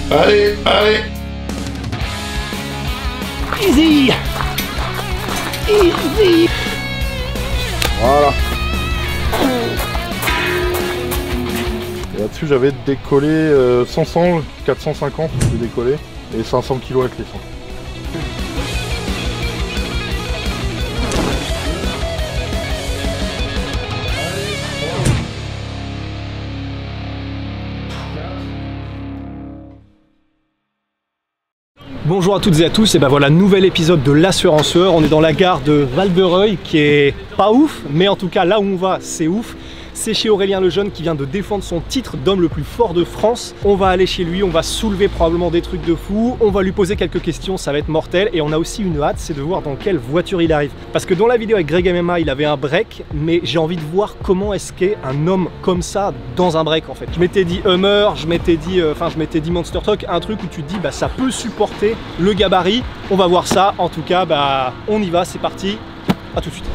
Allez, allez. Easy. Easy. Voilà. Et là-dessus, j'avais décollé 500, 450, j'ai décollé, et 500 kg avec les 100. Bonjour à toutes et à tous, et ben voilà, nouvel épisode de l'assurenceur. On est dans la gare de Val-de-Reuil qui est pas ouf, mais en tout cas là où on va c'est ouf. C'est chez Aurélien Lejeune qui vient de défendre son titre d'homme le plus fort de France. On va aller chez lui, on va soulever probablement des trucs de fou, on va lui poser quelques questions, ça va être mortel. Et on a aussi une hâte, c'est de voir dans quelle voiture il arrive. Parce que dans la vidéo avec Greg MMA, il avait un break, mais j'ai envie de voir comment est-ce qu'est un homme comme ça dans un break en fait. Je m'étais dit Hummer, je m'étais dit Monster Truck, un truc où tu te dis bah ça peut supporter le gabarit. On va voir ça, en tout cas bah on y va, c'est parti, à tout de suite.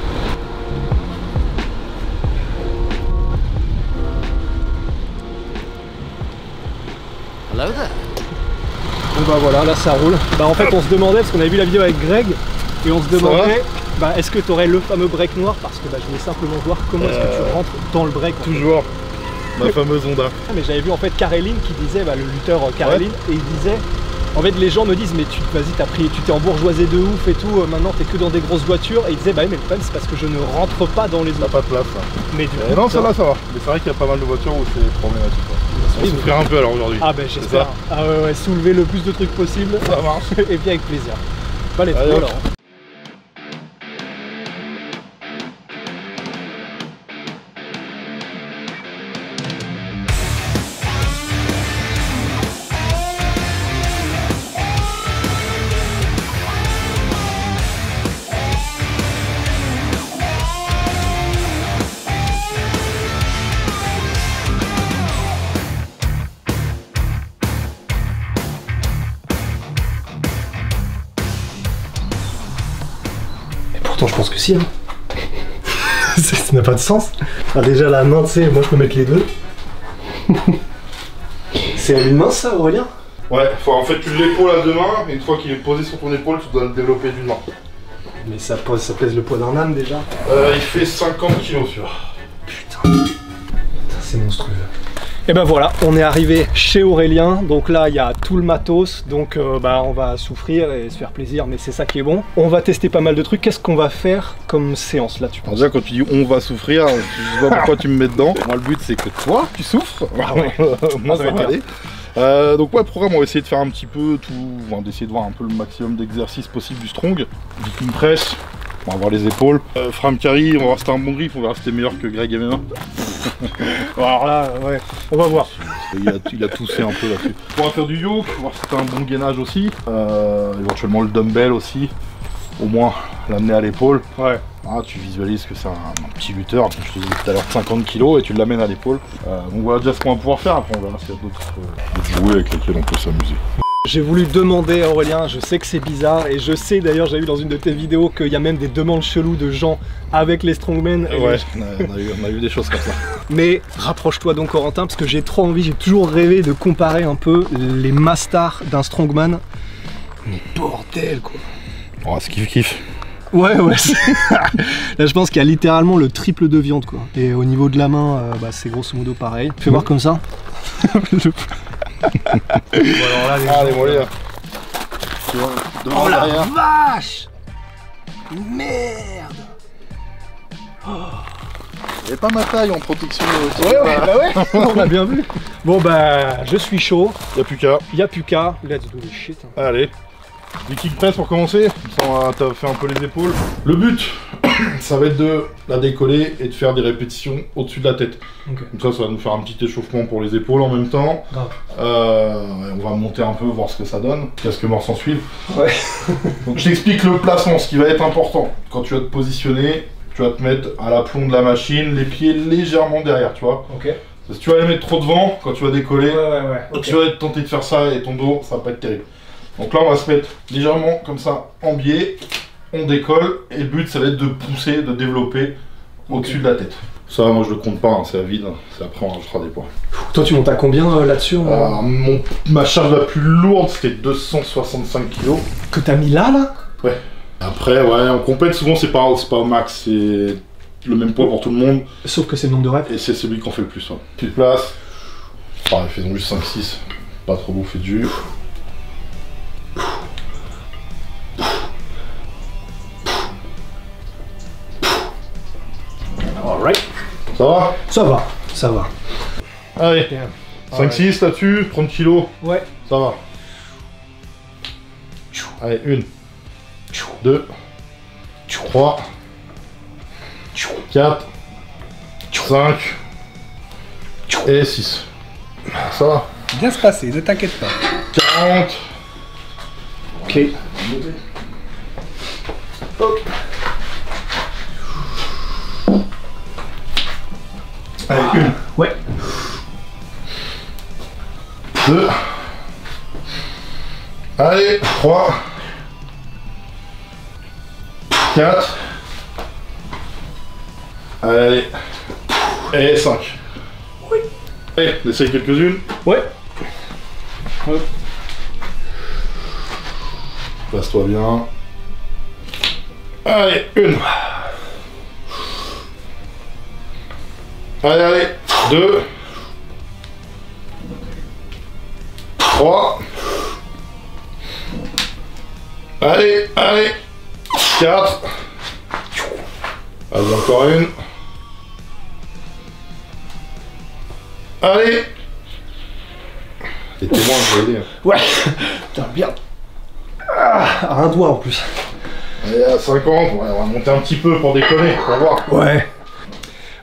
Bon bah voilà, là ça roule. Bah en fait on se demandait, parce qu'on avait vu la vidéo avec Greg, et on se demandait bah, est-ce que tu aurais le fameux break noir, parce que bah, je voulais simplement voir comment est-ce que tu rentres dans le break. Toujours ma fameuse Honda. Ah, mais j'avais vu en fait Karelin qui disait, bah, le lutteur Karelin, et il disait en fait les gens me disent mais vas-y tu t'es embourgeoisé de ouf et tout, maintenant t'es que dans des grosses voitures, et il disait bah oui mais le problème c'est parce que je ne rentre pas dans les autres. T'as pas de place là. Mais du coup, non ça là ça va, mais c'est vrai qu'il y a pas mal de voitures où c'est problématique. On va souffrir un peu alors aujourd'hui. Ah ben j'espère. Ah ouais, soulever le plus de trucs possible. Ça marche. Et puis avec plaisir. Pas les trop là. Je pense que si, hein. Ça n'a pas de sens. Ah, déjà la main, tu sais, moi je peux mettre les deux. C'est à une main ça, Aurélien? Ouais, en fait tu l'épaules à deux mains, et une fois qu'il est posé sur ton épaule, tu dois le développer d'une main. Mais ça pèse le poids d'un âne déjà. Il fait 50 kg sur. Putain, c'est monstrueux. Et ben voilà, on est arrivé chez Aurélien, donc là il y a tout le matos, donc bah, on va souffrir et se faire plaisir, mais c'est ça qui est bon. On va tester pas mal de trucs. Qu'est-ce qu'on va faire comme séance là, tu penses? Déjà quand tu dis on va souffrir, je sais pas pourquoi tu me mets dedans. Moi le but c'est que toi tu souffres, ah ouais. moi ça va aller. Donc ouais, programme, on va essayer de faire un petit peu tout, d'essayer de voir un peu le maximum d'exercices possible du strong. Viking press, on va voir les épaules. Frame carry, on va voir si t'as un bon grip, on va voir si t'es meilleur que Greg MMA. Alors là, ouais, on va voir. Il a toussé un peu là-dessus. On va faire du yoke, voir si t'as un bon gainage aussi. Éventuellement le dumbbell aussi. Au moins l'amener à l'épaule. Ouais. Ah, tu visualises que c'est un petit lutteur, comme je te disais tout à l'heure, 50 kg, et tu l'amènes à l'épaule. Donc voilà déjà ce qu'on va pouvoir faire. Après on verra s'il y a d'autres jouets avec lesquels on peut s'amuser. J'ai voulu demander à Aurélien, je sais que c'est bizarre, et je sais d'ailleurs, j'ai vu dans une de tes vidéos qu'il y a même des demandes cheloues de gens avec les strongmen. Ouais, on a eu des choses comme ça. Mais rapproche-toi donc Corentin, parce que j'ai trop envie, j'ai toujours rêvé de comparer un peu les masters d'un strongman. Mais bordel quoi. Oh, c'est kiff. Ouais, là je pense qu'il y a littéralement le triple de viande quoi. Et au niveau de la main, bah, c'est grosso modo pareil. Fais voir comme ça. Bon, alors là, les mollets. Oh la vache! Merde! Oh. Il pas ma taille en protection. Ouais, bah ouais, on a bien vu. Bon bah, je suis chaud. Y'a plus qu'à. Let's do the shit. Allez. Viking press pour commencer. T'as fait un peu les épaules. Le but, ça va être de la décoller et de faire des répétitions au-dessus de la tête. Okay. Comme ça va nous faire un petit échauffement pour les épaules en même temps. On va monter un peu, voir ce que ça donne. Qu'est-ce que mort s'en suivre. Ouais. Donc je t'explique le placement, ce qui va être important. Quand tu vas te positionner, tu vas te mettre à l'aplomb de la machine, les pieds légèrement derrière, tu vois. Ok. Si tu vas les mettre trop devant, quand tu vas décoller, okay. Tu vas être tenté de faire ça et ton dos, ça va pas être terrible. Donc là on va se mettre légèrement comme ça en biais, on décolle et le but ça va être de pousser, de développer au-dessus de la tête. Ça, moi je le compte pas, hein, c'est à vide, c'est après on rajoutera des poids. Toi tu montes à combien là-dessus ma charge la plus lourde c'était 265 kg. Que t'as mis là Ouais. Après, ouais, en compète souvent c'est pas au max, c'est le même poids pour tout le monde. Sauf que c'est le nombre de reps. Et c'est celui qu'on fait le plus. Ouais. Petite place. Pareil, faisons juste 5-6. Pas trop bouffer dur. Alright. Ça va? Ça va, ça va. Allez, 5-6 là-dessus, 30 kg. Ouais. Ça va. Allez, 1, 2, 3, 4, 5 et 6. Ça va. Bien se passer, ne t'inquiète pas. 40. Ok. Hop. Allez, 1. Ouais. 2. Allez, 3. 4. Allez. Et 5. Oui. Allez, on essaye quelques-unes. Ouais. Hop. Place-toi bien. Allez, 1. Allez, allez. 2. 3. Allez, allez. 4. Allez, encore une. Allez. T'es témoin, je vais aider. Ouais. Putain, bien. Ah, un doigt en plus. Allez, à 50, ouais, on va monter un petit peu pour déconner, on va voir. Ouais.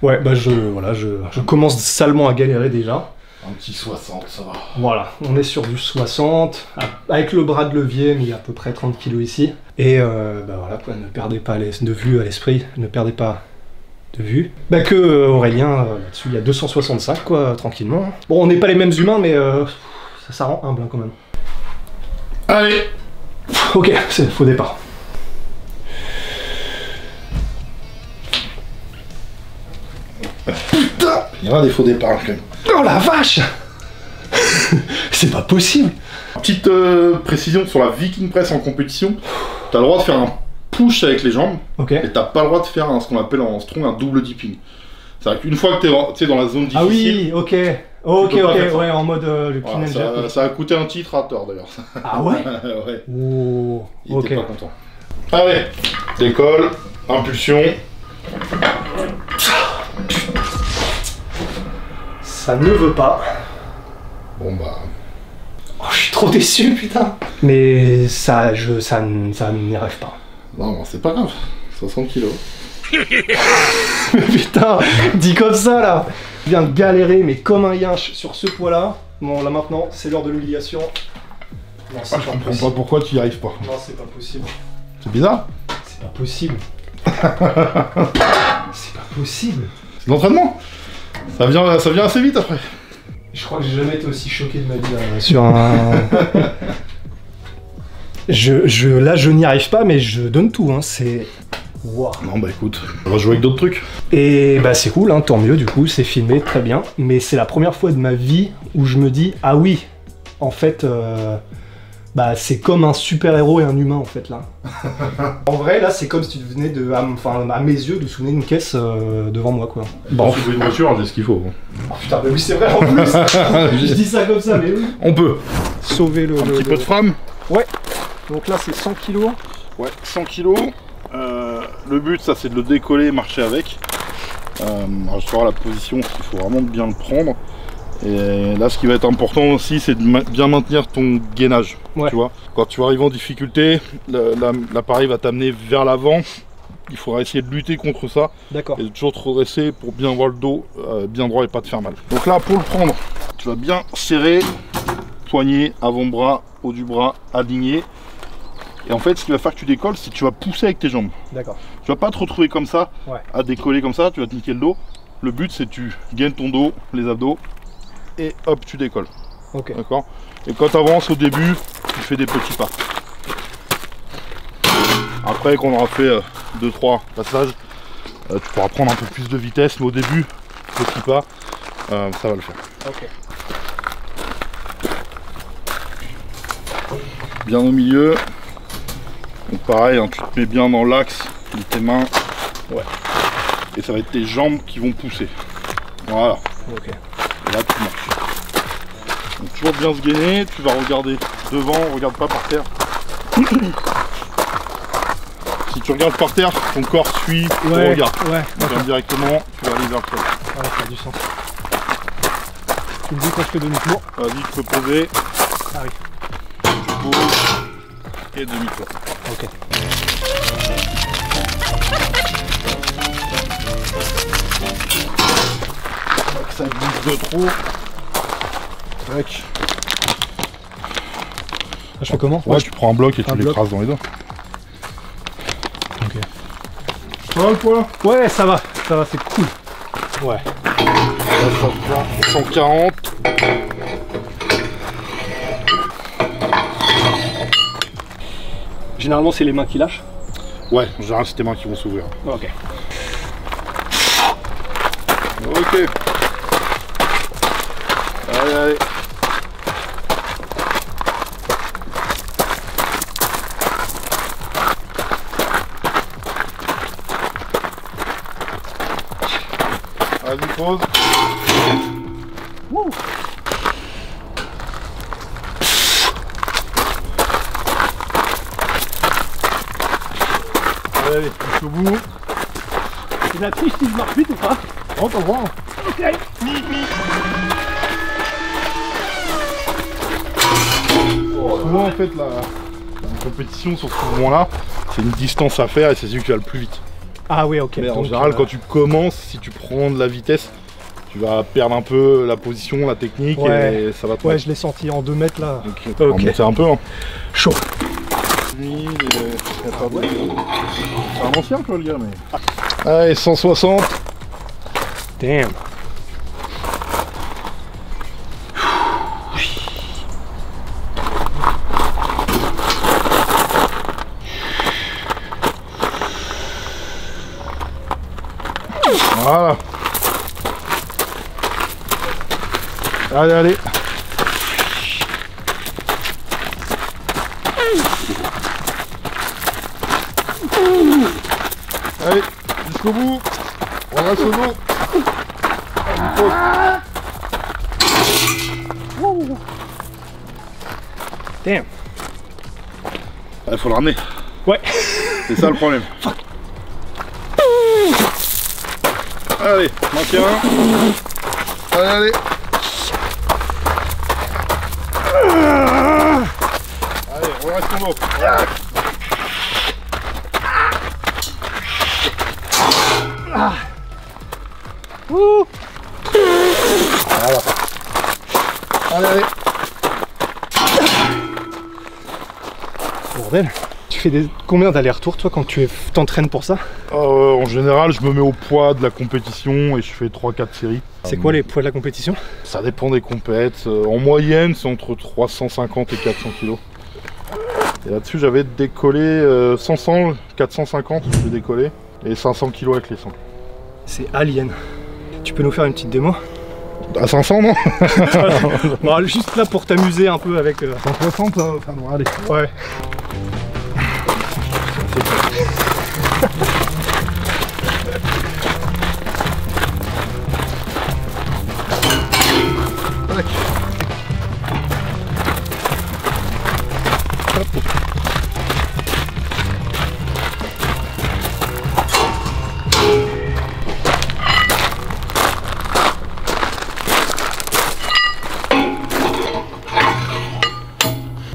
Ouais, bah je commence salement à galérer déjà. Un petit 60, ça va. Voilà, on est sur du 60, avec le bras de levier, mais il y a à peu près 30 kg ici. Et bah voilà, quoi, ne perdez pas de vue à l'esprit, ne perdez pas de vue. Bah que Aurélien, là-dessus, il y a 265, quoi, tranquillement. Bon, on n'est pas les mêmes humains, mais ça rend humble, hein, quand même. Allez. Ok, c'est faux départ. Putain, il y en a des faux départs, quand même. Oh la vache. C'est pas possible. Petite précision sur la Viking Press en compétition, t'as le droit de faire un push avec les jambes, Ok. et t'as pas le droit de faire ce qu'on appelle en strong un double dipping. C'est-à-dire qu'une fois que t'es dans la zone difficile... Ah oui, ok. Ok, tu peux pas faire ça. ouais, en mode le clean and Voilà, jerk. ça a coûté un titrateur d'ailleurs. Ah ouais. Ouais, Oh, il ok. était pas content. Allez, décolle, impulsion. Ça ne veut pas. Bon bah... Oh, je suis trop déçu, putain. Mais ça n'y arrive pas. Non, c'est pas grave. 60 kilos. Putain, dit comme ça là. Je viens de galérer, mais comme un yinche sur ce poids-là. Bon, là maintenant, c'est l'heure de l'humiliation. Non, c'est Je comprends pas pourquoi tu y arrives pas. Non, c'est pas possible. C'est bizarre. C'est pas possible. C'est pas possible. C'est de l'entraînement. Ça vient assez vite après. Je crois que j'ai jamais été aussi choqué de ma vie là, sur un... Là, je n'y arrive pas, mais je donne tout, hein, c'est... Wow. Non bah écoute, on va jouer avec d'autres trucs. Et bah c'est cool, hein, tant mieux, du coup, c'est filmé, très bien. Mais c'est la première fois de ma vie où je me dis, ah oui, en fait, bah c'est comme un super-héros et un humain, en fait, là. En vrai, là, c'est comme si tu venais de... Enfin, à mes yeux, de soulever une caisse devant moi, quoi. Bon, si vous une voiture, c'est ce qu'il faut. Oh, putain, mais oui, c'est vrai, en plus. Je dis ça comme ça, mais oui. On peut. Sauver le... Un petit peu de frame. Ouais. Donc là, c'est 100 kg. Ouais, 100 kg. Le but, ça, c'est de le décoller, marcher avec. Alors, je vois la position, il faut vraiment bien le prendre. Et là, ce qui va être important aussi, c'est de bien maintenir ton gainage. Ouais. Tu vois, quand tu vas arriver en difficulté, l'appareil va t'amener vers l'avant. Il faudra essayer de lutter contre ça. D'accord. Et de toujours te redresser pour bien avoir le dos bien droit et pas te faire mal. Donc là, pour le prendre, tu vas bien serrer, poignet, avant-bras, haut du bras, aligné. Et en fait, ce qui va faire que tu décolles, c'est que tu vas pousser avec tes jambes. D'accord. Tu vas pas te retrouver comme ça, Ouais. à décoller comme ça, tu vas te niquer le dos. Le but, c'est que tu gaines ton dos, les abdos, et hop, tu décolles. Ok. D'accord. Et quand tu avances au début, tu fais des petits pas. Après qu'on aura fait 2-3 passages, tu pourras prendre un peu plus de vitesse, mais au début, aussi pas, ça va le faire. Ok. Bien au milieu. Donc pareil, hein, tu te mets bien dans l'axe de tes mains. Ouais. Et ça va être tes jambes qui vont pousser. Voilà. Ok. Et là tu marches. Donc toujours bien se gainer, tu vas regarder devant, regarde pas par terre. Si tu regardes par terre, ton corps suit ton regard. Ouais. Donc directement, tu vas aller vers le sol. Ouais, ça a du sens. Tu me dis quand je fais demi-tour. Vas-y, tu peux poser. Ah oui. Tu poses et demi-tour. Ok. Ça glisse de trop. Tac. Je fais comment? Ouais, tu prends un bloc et tu l'écrases dans les doigts. Ok. Ça va le poids là? Ouais, ça va, c'est cool. Ouais. Là, ça te prend 140. Généralement, c'est les mains qui lâchent. Ouais, en général, c'est tes mains qui vont s'ouvrir. Ok. Ok. Allez, allez. Vas-y, pause. Wouh. Allez, jusqu'au bout. C'est la triche si je marche vite ou pas? On va voir. Ok. Souvent, en fait, la compétition sur ce mouvement-là, c'est une distance à faire et c'est celui qui va le plus vite. Ah oui, ok. Mais en Donc, général, quand tu commences, si tu prends de la vitesse, tu vas perdre un peu la position, la technique et ça va te ouais, mettre. je l'ai senti en 2 mètres là. Donc, c'est un peu. Hein. Chaud. Lui, c'est un ancien, quoi, le gars, mais. Allez, 160. Damn. Voilà. Allez, allez. Allez, jusqu'au bout. On reste au dos. Damn. Il faut le ramener. Ouais. C'est ça le problème. Allez, maintiens. Allez, allez. Allez, on reste en haut. Voilà. Allez, allez. Bordel. Tu fais combien d'allers-retours toi quand tu t'entraînes pour ça? En général, je me mets au poids de la compétition et je fais 3-4 séries. C'est quoi les poids de la compétition? Ça dépend des compètes. En moyenne, c'est entre 350 et 400 kg. Et là-dessus, j'avais décollé 500, 450, j'ai décollé, et 500 kg avec les 100. C'est alien. Tu peux nous faire une petite démo? À 500, non? Bon, juste là pour t'amuser un peu avec... 160, ça doit aller. Ouais.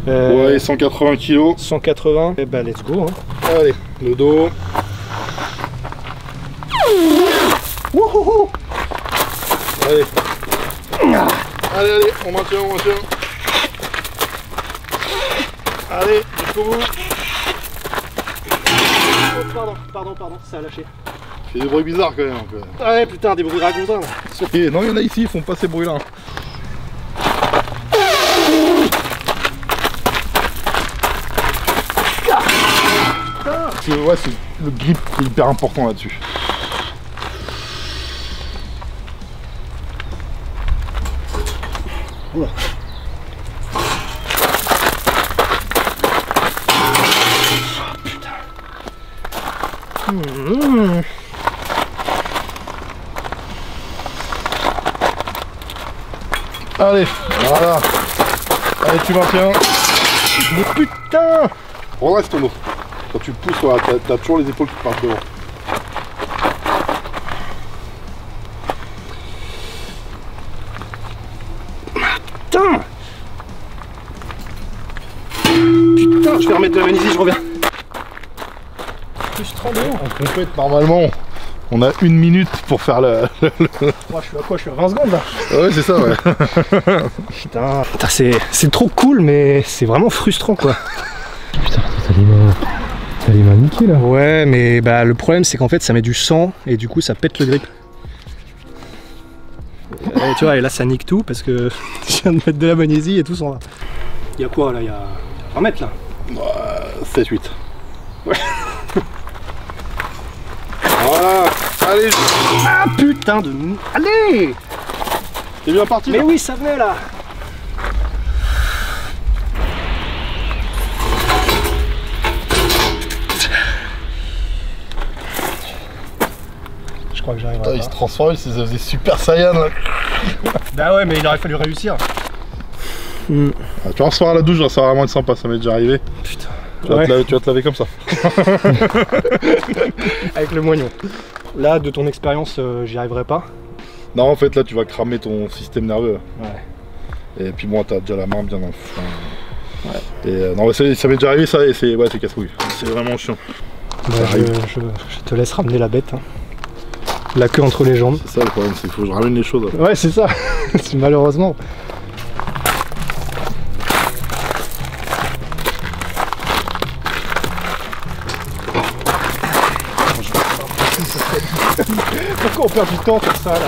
Ouais, 180 kg. 180, et bah let's go. Hein. Allez, le dos. Wouhou. Allez. Allez, allez, on maintient, on maintient. Allez, jusqu'au bout. Oh, pardon, ça a lâché. Il fait des bruits bizarres quand même. Un peu. Ouais, putain, des bruits ragondins là. Et non, il y en a ici, ils font pas ces bruits là. Ouais, c'est le grip qui est hyper important là-dessus. Oh. Allez, voilà. Allez, tu maintiens. Mais putain! Redresse ton dos. Quand tu le pousses, voilà, t'as toujours les épaules qui partent devant. Putain! Putain, je vais remettre de la magnésie, je reviens. Frustrant de ouf. En compète, normalement, on a 1 minute pour faire le... Moi, je suis à quoi? Je suis à 20 secondes là. Ouais, c'est ça, ouais. Putain, c'est trop cool, mais c'est vraiment frustrant quoi. Putain, ça m'a niqué là. Ouais, mais bah, le problème c'est qu'en fait ça met du sang et du coup ça pète le grip. Et tu vois, et là ça nique tout parce que je viens de mettre de la magnésie et tout s'en va. Il y a quoi là? Il y a 20 mètres là. 7-8. Ouais. Voilà. Allez. Ah putain de... Allez! T'es bien parti Mais là. oui, ça venait là. Je crois que j'arriverai Il pas. se transforme, ça faisait Super Saiyan là. Bah ouais, mais il aurait fallu réussir. Ah, tu vas recevoir à la douche, ça va vraiment être sympa, ça m'est déjà arrivé. Putain. Tu vas te laver comme ça. Avec le moignon. Là, de ton expérience, j'y arriverai pas. Non, en fait, là, tu vas cramer ton système nerveux. Ouais. Et puis bon, t'as déjà la main bien dans le fond. Ouais. Et non, ça m'est déjà arrivé ça, et c'est casse-couille. C'est vraiment chiant. Bah, je te laisse ramener la bête. Hein. La queue entre les jambes. C'est ça le problème, c'est qu'il faut que je ramène les choses. Là. Ouais, c'est ça. Malheureusement. Pourquoi on perd du temps sur ça là?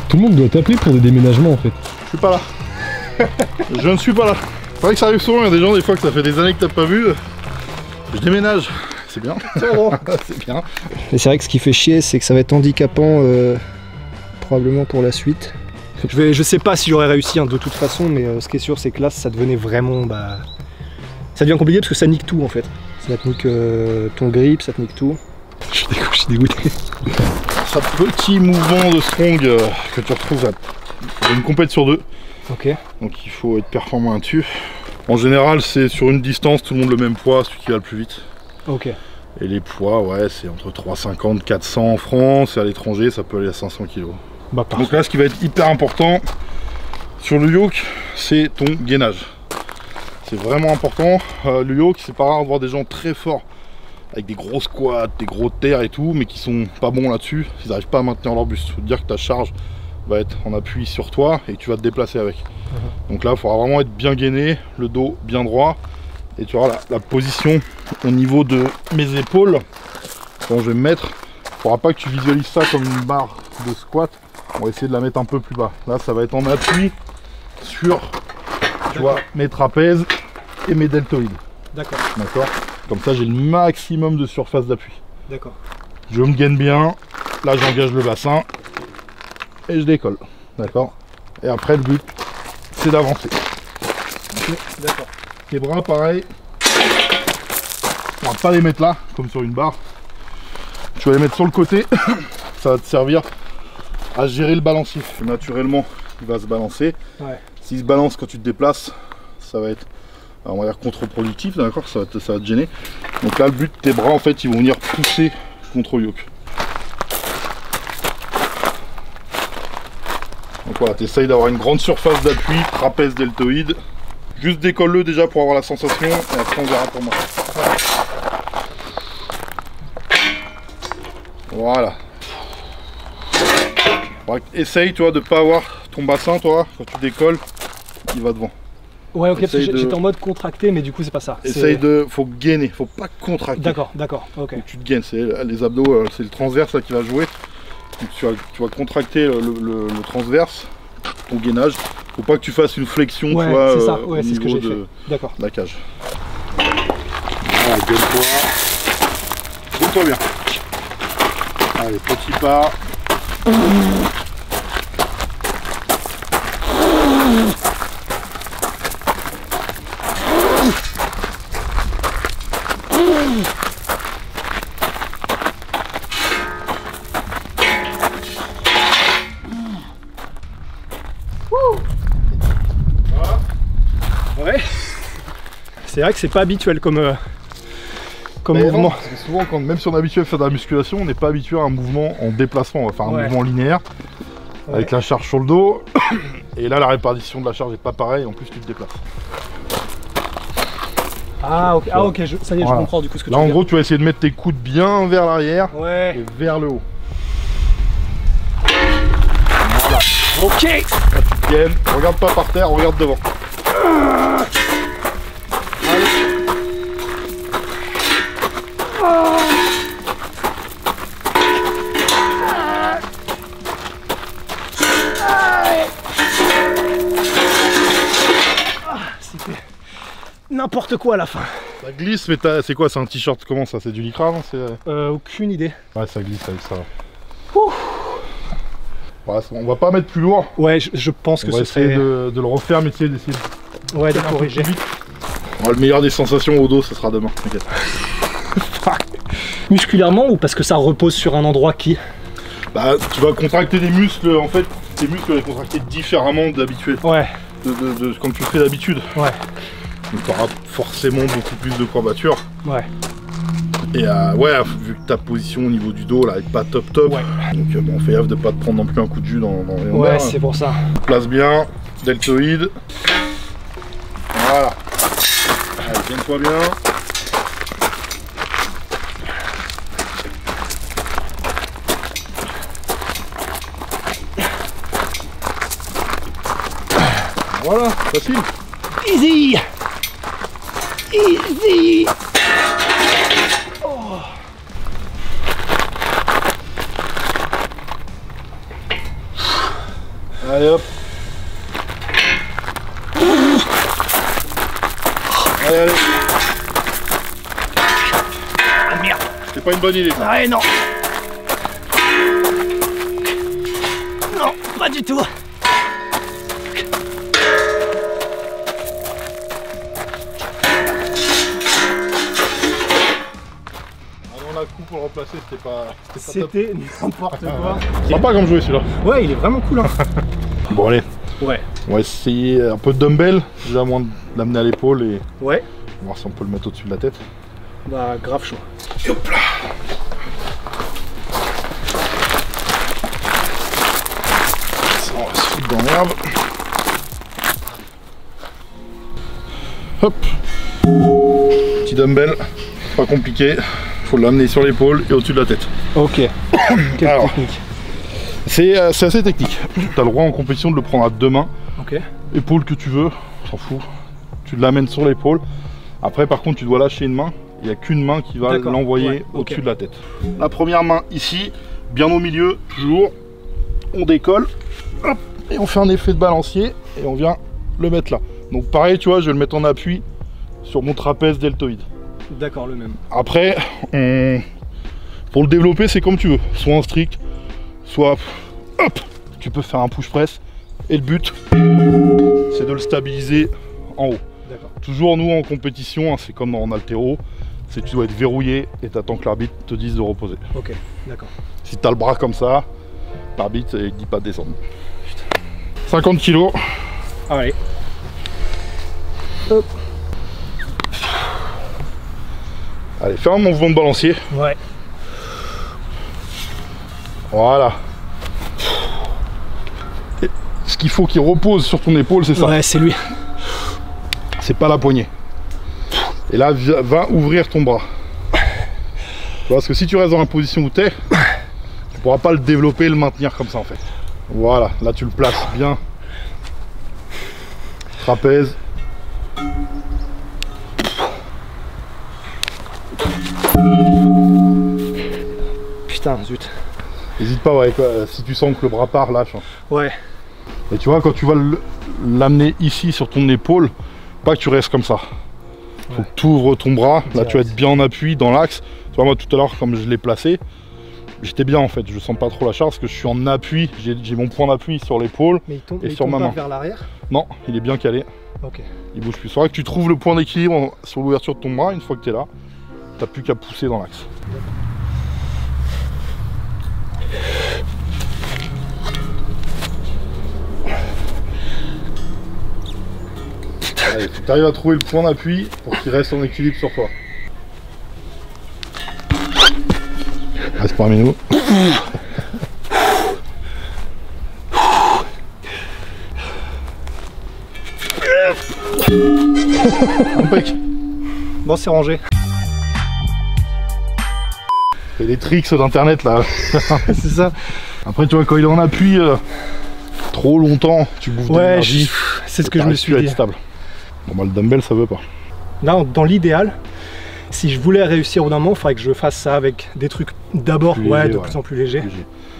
Tout le monde doit t'appeler pour des déménagements en fait. Je suis pas là. Je ne suis pas là. C'est vrai que ça arrive souvent, il y a des gens des fois que ça fait des années que t'as pas vu. Je déménage. C'est bien. C'est bien. Et c'est vrai que ce qui fait chier, c'est que ça va être handicapant probablement pour la suite. Je sais pas si j'aurais réussi hein, de toute façon, mais ce qui est sûr, c'est que là, ça devenait vraiment... Bah, ça devient compliqué parce que ça nique tout en fait. Ça te nique ton grip, ça te nique tout. Je suis dégoûté. C'est un petit mouvement de strong que tu retrouves à une compète sur 2. Ok. Donc il faut être performant là-dessus. En général, c'est sur une distance, tout le monde le même poids, celui qui va le plus vite. Ok. Et les poids, ouais, c'est entre 350 400 en France, et à l'étranger, ça peut aller à 500 kg. Bah, donc là, ce qui va être hyper important sur le yoke, c'est ton gainage. C'est vraiment important. Le yoke, c'est pas rare de voir des gens très forts, avec des gros squats, des gros terres et tout, mais qui sont pas bons là-dessus, ils n'arrivent pas à maintenir leur buste. Ça veut dire que ta charge va être en appui sur toi et que tu vas te déplacer avec. Donc là, il faudra vraiment être bien gainé, le dos bien droit. Et tu auras la position au niveau de mes épaules. Quand je vais me mettre, il ne faudra pas que tu visualises ça comme une barre de squat. On va essayer de la mettre un peu plus bas. Là, ça va être en appui sur, tu vois, mes trapèzes et mes deltoïdes. D'accord. D'accord. Comme ça, j'ai le maximum de surface d'appui. D'accord. Je me gaine bien. Là, j'engage le bassin et je décolle. D'accord. Et après, le but, c'est d'avancer. Okay. D'accord. Tes bras, pareil. On va pas les mettre là, comme sur une barre. Tu vas les mettre sur le côté. Ça va te servir à gérer le balancier. Naturellement, il va se balancer. Ouais. S'il se balance quand tu te déplaces, ça va être, on va dire, contre-productif, d'accord, ça va te gêner. Donc là, le but, tes bras, en fait, ils vont venir pousser contre le yoke. Donc voilà, tu essayes d'avoir une grande surface d'appui, trapèze deltoïde. Juste décolle-le déjà pour avoir la sensation, et après on verra pour moi. Voilà. Essaye, toi, de pas avoir ton bassin, toi, quand tu décolles, il va devant. Ouais, ok, parce que j'étais en mode contracté, mais du coup, c'est pas ça. Essaye faut gainer, faut pas contracter. D'accord, d'accord, ok. Donc, tu te gaines, c'est les abdos, c'est le transverse là qui va jouer. Donc, tu vas contracter le transverse, ton gainage. Faut pas que tu fasses une flexion, ouais, tu vois, c'est ça, au c'est ce que niveau j'ai fait. D'accord. De la cage. Voilà, gaine-toi. Gaine-toi bien. Allez, petit pas. Ouais. C'est vrai que c'est pas habituel comme mouvement. Non, parce que souvent, même si on est habitué à faire de la musculation, on n'est pas habitué à un mouvement en déplacement. On va faire un mouvement linéaire avec la charge sur le dos. Et là, la répartition de la charge n'est pas pareille. En plus, tu te déplaces. Ah ok, ça y est, je comprends du coup ce que tu veux dire. Là, en gros, tu vas essayer de mettre tes coudes bien vers l'arrière et vers le haut. Voilà. Ok. Là, tu te gaines. Regarde pas par terre, regarde devant. C'était n'importe quoi à la fin. Ça glisse, mais c'est quoi? C'est un t-shirt comment ça? C'est du lycra, non? Aucune idée. Ouais, ça glisse avec ça. Ouais, on va pas mettre plus lourd. Ouais, je pense que on va essayer de le refaire, mais essayer d'essayer de corriger. Le meilleur des sensations au dos, ce sera demain. Okay. Musculairement ou parce que ça repose sur un endroit qui... Bah, tu vas contracter des muscles, en fait, tes muscles vont les contracter différemment d'habitude. Ouais. De comme tu le fais d'habitude. Ouais. Donc tu auras forcément beaucoup plus de courbature. Ouais. Et vu que ta position au niveau du dos là est pas top, donc bon, fais gaffe de pas te prendre non plus un coup de jus dans les lombaires. Ouais, c'est pour ça. Place bien, deltoïde. Voilà. Allez, tiens-toi bien. Voilà, facile. Easy. Easy. Oh. Allez hop. Allez, allez. Ah merde. C'est pas une bonne idée. Ah ouais, non. Non, pas du tout. La coupe pour le remplacer, c'était n'importe quoi. Sympa comme jouer celui-là. Ouais, il est vraiment cool. Hein. Bon allez. Ouais. On va essayer un peu de dumbbell, déjà moins de l'amener à l'épaule et ouais. Voir si on peut le mettre au-dessus de la tête. Bah grave chaud. Et hop là. Ça, on va se foutre dans l'herbe. Hop. Petit dumbbell, pas compliqué. Il faut l'amener sur l'épaule et au-dessus de la tête. Ok. Quelle Alors, technique? c'est assez technique. Tu as le droit en compétition de le prendre à deux mains. Ok. Épaule que tu veux, on s'en fout. Tu l'amènes sur l'épaule. Après, par contre, tu dois lâcher une main. Il n'y a qu'une main qui va l'envoyer au-dessus de la tête. La première main ici, bien au milieu, toujours. On décolle. Hop, et on fait un effet de balancier. Et on vient le mettre là. Donc pareil, tu vois, je vais le mettre en appui sur mon trapèze deltoïde. D'accord, le même. Après, pour le développer, c'est comme tu veux. Soit en strict, soit hop, tu peux faire un push press. Et le but, c'est de le stabiliser en haut. Toujours nous en compétition, hein, c'est comme en haltéro, c'est que tu dois être verrouillé et tu attends que l'arbitre te dise de reposer. Ok, d'accord. Si tu as le bras comme ça, l'arbitre il dit pas de descendre. Putain. 50 kg. Allez. Hop. Allez, fais un mouvement de balancier. Ouais. Voilà. Et ce qu'il faut qu'il repose sur ton épaule, c'est ça. Ouais, c'est lui. C'est pas la poignée. Et là, va ouvrir ton bras. Parce que si tu restes dans la position où tu es, tu pourras pas le développer et le maintenir comme ça en fait. Voilà, là tu le places bien. Trapèze. Putain, zut. N'hésite pas, ouais, si tu sens que le bras part, lâche. Ouais. Et tu vois, quand tu vas l'amener ici sur ton épaule, pas que tu restes comme ça. Faut que tu ouvres ton bras, là tu vas être bien en appui dans l'axe. Tu vois, moi tout à l'heure, comme je l'ai placé, J'étais bien en fait, je sens pas trop la charge parce que je suis en appui, j'ai mon point d'appui sur l'épaule et sur ma main. Vers l'arrière? Non, il est bien calé. Ok. Il bouge plus. Il faudra que tu trouves le point d'équilibre sur l'ouverture de ton bras. Une fois que tu es là, t'as plus qu'à pousser dans l'axe. Allez, faut que tu arrives à trouver le point d'appui pour qu'il reste en équilibre sur toi. Reste parmi nous. Impec. Bon, c'est rangé. C'est les tricks d'internet là. C'est ça. Après tu vois quand il est en appui trop longtemps, tu bouffes de l'énergie. C'est ce que je me suis dit. Stable. Bon bah le dumbbell ça veut pas. Là dans l'idéal, si je voulais réussir au d'un moment, il faudrait que je fasse ça avec des trucs d'abord de plus en plus légers.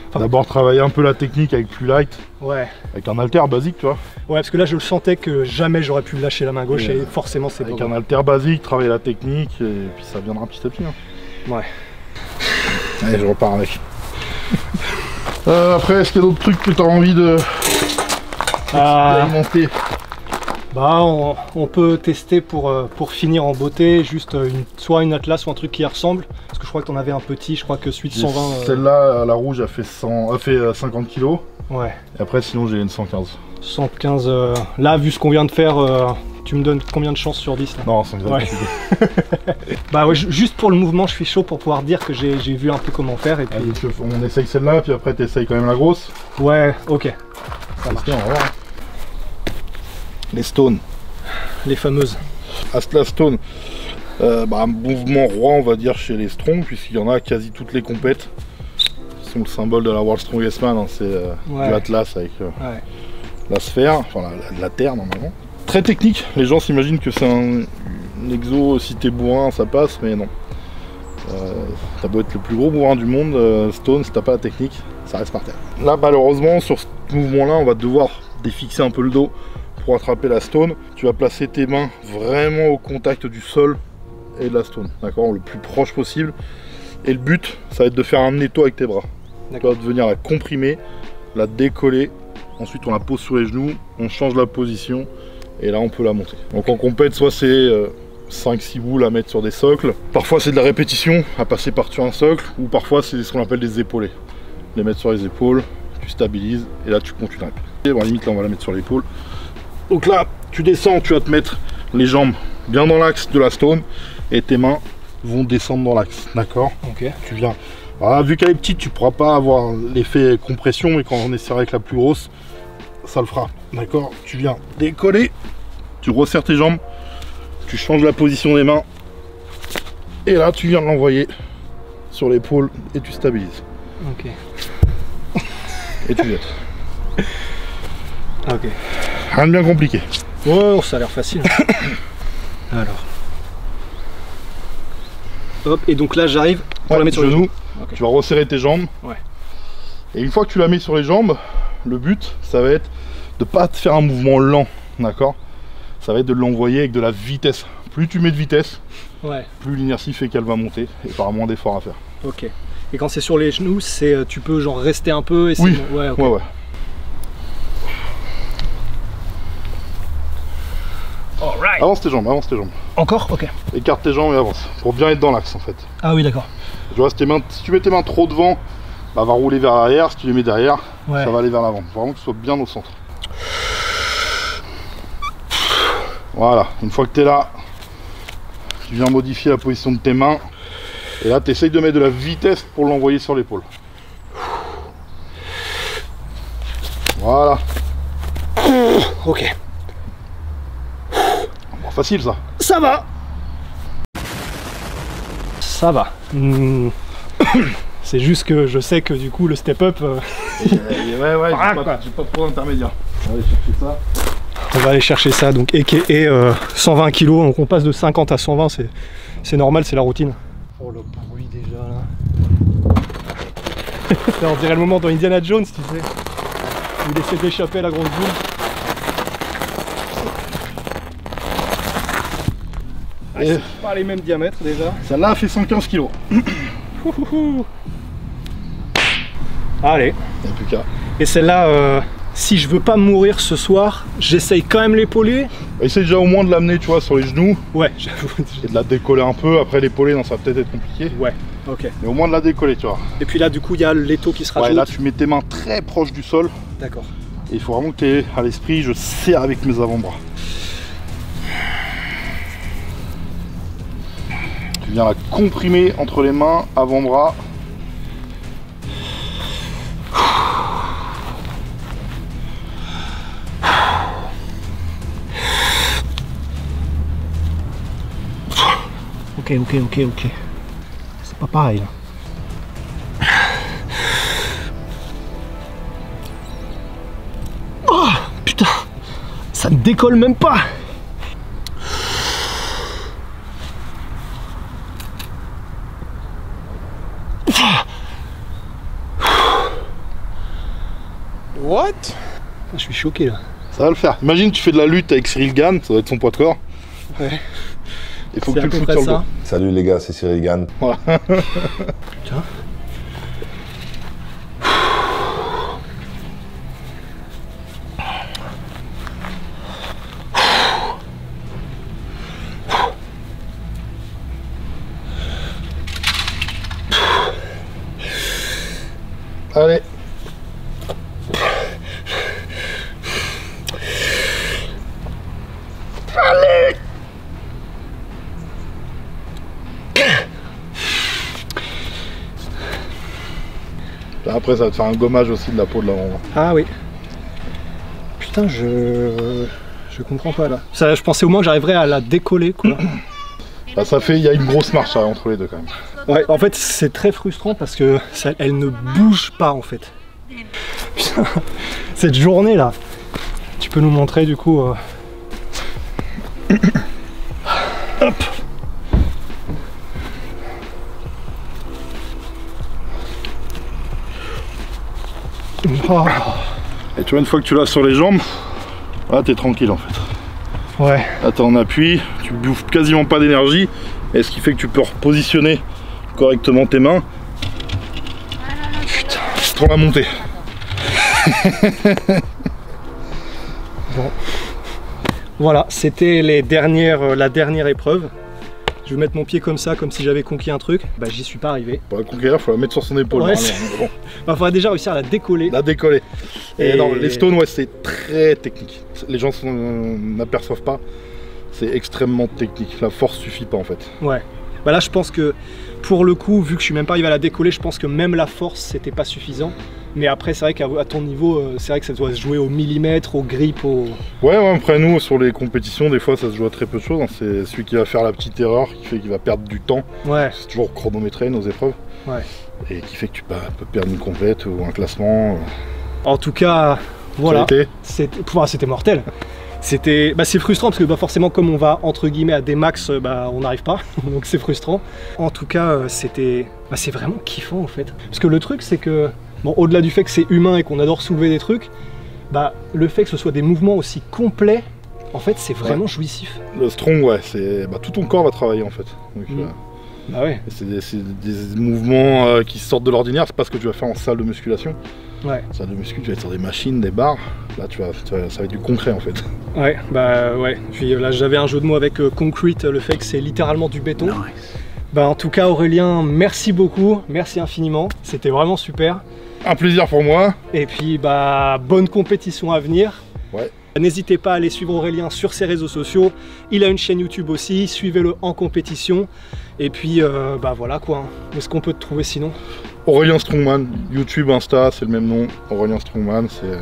Enfin, d'abord travailler un peu la technique avec plus light. Ouais. Avec un haltère basique tu vois. Ouais parce que là je le sentais que jamais j'aurais pu lâcher la main gauche et forcément c'est avec un haltère basique, travailler la technique et puis ça viendra petit à petit. Hein. Ouais. Allez je repars avec. Après est-ce qu'il y a d'autres trucs que tu as envie de expérimenter? Bah on peut tester pour finir en beauté juste soit une Atlas ou un truc qui y ressemble. Parce que je crois que tu en avais un petit, je crois que celui de 120... Celle-là, la rouge, a fait 50 kg. Ouais. Et après sinon j'ai une 115. 115, là vu ce qu'on vient de faire, tu me donnes combien de chances sur 10 là? Non, 115. Ouais. Bah ouais, juste pour le mouvement je suis chaud pour pouvoir dire que j'ai vu un peu comment faire. Et puis... Allez, on essaye celle-là, puis après tu essayes quand même la grosse. Ouais, ok. Ça marche. On va voir. Les stones. Les fameuses. Atlas Stone. Un mouvement roi on va dire chez les strong, puisqu'il y en a quasi toutes les compètes. Ils sont le symbole de la World Strongest Man, hein. C'est du Atlas avec la sphère, enfin la terre normalement. Très technique, les gens s'imaginent que c'est un exo, si t'es bourrin ça passe, mais non. T'as beau être le plus gros bourrin du monde, Stone, si t'as pas la technique, ça reste par terre. Là malheureusement sur ce mouvement là on va devoir défixer un peu le dos pour attraper la stone. Tu vas placer tes mains vraiment au contact du sol et de la stone, d'accord, le plus proche possible. Et le but, ça va être de faire un netto avec tes bras. Tu vas venir la comprimer, la décoller. Ensuite, on la pose sur les genoux, on change la position et là, on peut la monter. Donc en compète, soit c'est 5-6 boules à mettre sur des socles. Parfois, c'est de la répétition à passer par-dessus un socle, ou parfois, c'est ce qu'on appelle des épaulés. Les mettre sur les épaules, tu stabilises et là, tu continues. Et bon, limite, là, on va la mettre sur l'épaule. Donc là, tu descends, tu vas te mettre les jambes bien dans l'axe de la stone et tes mains vont descendre dans l'axe, d'accord? Ok. Tu viens. Alors là, vu qu'elle est petite, tu pourras pas avoir l'effet compression, mais quand on est serré avec la plus grosse, ça le fera, d'accord? Tu viens décoller, tu resserres tes jambes, tu changes la position des mains et là, tu viens l'envoyer sur l'épaule et tu stabilises. Ok. Et tu jettes. Ok. Rien de bien compliqué. Oh, ça a l'air facile. Alors. Hop, et donc là j'arrive pour la mettre sur les genoux. Okay. Tu vas resserrer tes jambes. Ouais. Et une fois que tu la mets sur les jambes, le but, ça va être de pas te faire un mouvement lent, d'accord? Ça va être de l'envoyer avec de la vitesse. Plus tu mets de vitesse, plus l'inertie fait qu'elle va monter et par moins d'efforts à faire. Ok. Et quand c'est sur les genoux, c'est tu peux genre rester un peu et oui. Ouais, okay. Ouais. Alright. Avance tes jambes, avance tes jambes. Encore? Ok. Écarte tes jambes et avance, pour bien être dans l'axe en fait. Ah oui, d'accord. Tu vois, si tu mets tes mains trop devant, bah, va rouler vers l'arrière. Si tu les mets derrière, ça va aller vers l'avant. Vraiment que tu sois bien au centre. Voilà, une fois que tu es là, tu viens modifier la position de tes mains. Et là, tu essayes de mettre de la vitesse pour l'envoyer sur l'épaule. Voilà. Ok. Bon, facile ça. Ça va. Ça va. C'est juste que je sais que du coup le step-up... ouais, j'ai pas trop d'intermédiaire. On va aller chercher ça. On va aller chercher ça, donc et 120 kg, donc on passe de 50 à 120, c'est normal, c'est la routine. Oh le bruit déjà là. Là on dirait le moment dans Indiana Jones, tu sais. Où il essaie d'échapper à la grosse boule. Ah, c'est pas les mêmes diamètres déjà. Celle-là a fait 115 kg. Allez. Il n'y a plus qu'à. Et celle-là, si je veux pas mourir ce soir, j'essaye quand même l'épauler. Essaye déjà au moins de l'amener, tu vois, sur les genoux. Ouais, j'avoue. Et de la décoller un peu. Après l'épauler, non, ça va peut-être être compliqué. Ouais, ok. Mais au moins de la décoller, tu vois. Et puis là, du coup, il y a l'étau qui se rajoute. Ouais, là, tu mets tes mains très proches du sol. D'accord. Et il faut vraiment que tu aies à l'esprit, je serre avec mes avant-bras. Tu viens la comprimer entre les mains, avant-bras. Ok. C'est pas pareil là. Oh putain, ça ne décolle même pas. What? Je suis choqué là. Ça va le faire. Imagine tu fais de la lutte avec Cyril Gann, ça va être son poids de corps. Ouais. Il faut que tu le foutes sur le dos. Salut les gars, c'est Cyril Gann. Voilà. Putain. Allez. Après ça va te faire un gommage aussi de la peau de l'avant-bras. Ah oui. Putain, je comprends pas là. Ça, je pensais au moins que j'arriverais à la décoller quoi. Là, ça fait, il y a une grosse marche entre les deux quand même. Ouais, en fait c'est très frustrant parce que ça, elle ne bouge pas en fait. Putain, cette journée là, tu peux nous montrer du coup. Hop. Oh. Et tu vois, une fois que tu l'as sur les jambes, là t'es tranquille en fait. Ouais. Là t'es en appui, tu bouffes quasiment pas d'énergie, et ce qui fait que tu peux repositionner correctement tes mains. Putain, c'est trop la montée. Bon. Voilà, c'était la dernière épreuve. Je vais mettre mon pied comme ça, comme si j'avais conquis un truc. Bah j'y suis pas arrivé. Pour la conquérir, faut la mettre sur son épaule. Ouais, Bon. Bah, faudrait déjà réussir à la décoller. La décoller. Et Et non, les stones, ouais, c'est très technique. Les gens n'aperçoivent pas. C'est extrêmement technique. La force suffit pas en fait. Ouais. Bah là je pense que pour le coup, vu que je suis même pas arrivé à la décoller, je pense que même la force c'était pas suffisant. Mais après c'est vrai qu'à ton niveau, c'est vrai que ça doit se jouer au millimètre, au grip, au... Ouais, après nous, sur les compétitions, des fois ça se joue à très peu de choses. Hein. C'est celui qui va faire la petite erreur, qui fait qu'il va perdre du temps. Ouais. C'est toujours chronométré nos épreuves. Ouais. Et qui fait que tu peux perdre une complète ou un classement. En tout cas, voilà. C'était mortel. C'est frustrant parce que forcément comme on va entre guillemets à des max, on n'arrive pas, donc c'est frustrant. En tout cas c'est vraiment kiffant en fait. Parce que le truc c'est que, bon, au-delà du fait que c'est humain et qu'on adore soulever des trucs, le fait que ce soit des mouvements aussi complets, en fait c'est vraiment jouissif. Le strong, ouais, c'est tout ton corps va travailler en fait. Donc, bah ouais. c'est des mouvements qui sortent de l'ordinaire, c'est pas ce que tu vas faire en salle de musculation. Ouais. Salle de muscu, tu vas être sur des machines, des barres. Là, ça va être du concret en fait. Ouais, ouais. Puis là, j'avais un jeu de mots avec concrete, le fait que c'est littéralement du béton. Nice. En tout cas, Aurélien, merci beaucoup, merci infiniment. C'était vraiment super. Un plaisir pour moi. Et puis, bonne compétition à venir. Ouais. N'hésitez pas à aller suivre Aurélien sur ses réseaux sociaux. Il a une chaîne YouTube aussi, suivez-le en compétition. Et puis, voilà quoi. Où est-ce qu'on peut te trouver sinon? Aurélien Strongman, YouTube, Insta, c'est le même nom. Aurélien Strongman, c'est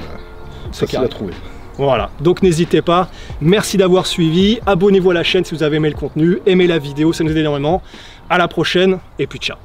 facile à trouver. Voilà, donc n'hésitez pas. Merci d'avoir suivi. Abonnez-vous à la chaîne si vous avez aimé le contenu. Aimez la vidéo, ça nous aide énormément. À la prochaine, et puis ciao.